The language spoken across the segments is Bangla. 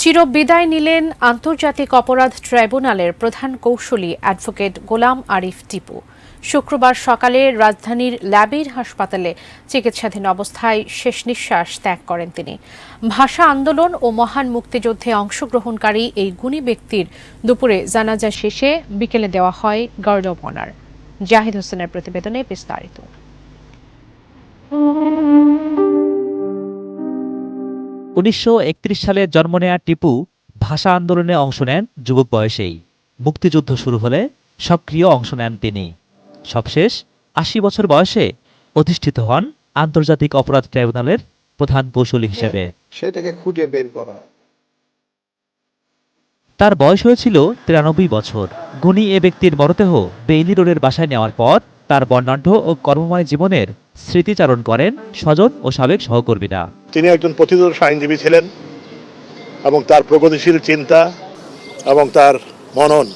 চিরবিদায় নিলেন আন্তর্জাতিক অপরাধ ট্রাইব্যুনালের প্রধান কৌঁসুলি অ্যাডভোকেট গোলাম আরিফ টিপু। শুক্রবার সকালে রাজধানীর ল্যাবির হাসপাতালে চিকিৎসাধীন অবস্থায় শেষ নিঃশ্বাস ত্যাগ করেন তিনি। ভাষা আন্দোলন ও মহান মুক্তিযুদ্ধে অংশগ্রহণকারী এই গুণী ব্যক্তির দুপুরে জানাজা শেষে বিকেলে দেওয়া হয় গার্ড অব অনার। জাহিদ হোসেনের প্রতিবেদনে বিস্তারিত। ১৯৩১ সালে জন্ম নেয়া টিপু ভাষা আন্দোলনে অংশ নেন যুবক বয়সেই। মুক্তিযুদ্ধ শুরু হলে সক্রিয় অংশ নেন তিনি। সবশেষ ৮০ বছর বয়সে অধিষ্ঠিত হন আন্তর্জাতিক অপরাধ ট্রাইব্যুনালের প্রধান কৌঁসুলি হিসেবে। সেটাকে খুঁজে বের করা। তার বয়স হয়েছিল ৯৩ বছর। গুণী এ ব্যক্তির মরদেহ বেইলি রোডের বাসায় নেওয়ার পর তার বর্ণাঢ্য ও কর্মময় জীবনের স্মৃতিচারণ করেন স্বজন ও সাবেক সহকর্মীরা। তিনি একজন প্রথিতযশা আইনজীবী ছিলেন এবং তার প্রগতিশীল চিন্তা এবং তার মনন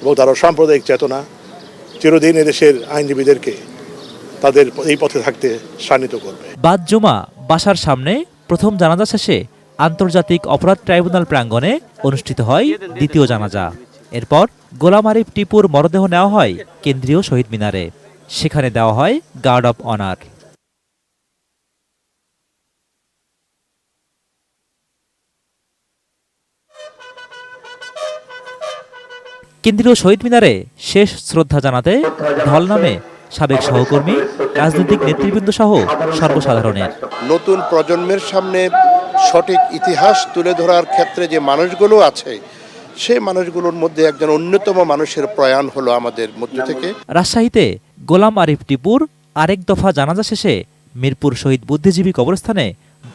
এবং তার সাম্প্রদায়িক চেতনা চিরদিন এদেশের আইনজীবীদেরকে তাদের এই পথে থাকতে শানিত করবে। বাদ জুমা বাসার সামনে প্রথম জানাজা শেষে আন্তর্জাতিক অপরাধ ট্রাইব্যুনাল প্রাঙ্গণে অনুষ্ঠিত হয় দ্বিতীয় জানাজা। এরপর গোলাম আরিফ টিপুর মরদেহ নেওয়া হয় কেন্দ্রীয় শহীদ মিনারে। সেখানে দেওয়া হয় গার্ড অব অনার। কেন্দ্রীয় শহীদ মিনারে শেষ শ্রদ্ধা জানাতে ঢল নামে সাবেক সহকর্মী, রাজনৈতিক নেতৃবৃন্দ সহ সর্বসাধারণের। নতুন প্রজন্মের সামনে সঠিক ইতিহাস তুলে ধরার ক্ষেত্রে যে মানুষগুলো আছে সেই মানুষগুলোর মধ্যে একজন অন্যতম মানুষের প্রয়াণ হলো আমাদের মধ্য থেকে। রাজশাহীতে গোলাম আরিফ টিপুর আরেক দফা জানাজা শেষে মিরপুর শহীদ বুদ্ধিজীবী কবরস্থানে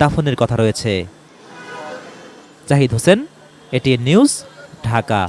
দাফনের কথা রয়েছে। Zahid Hossain, ATN news, Dhaka.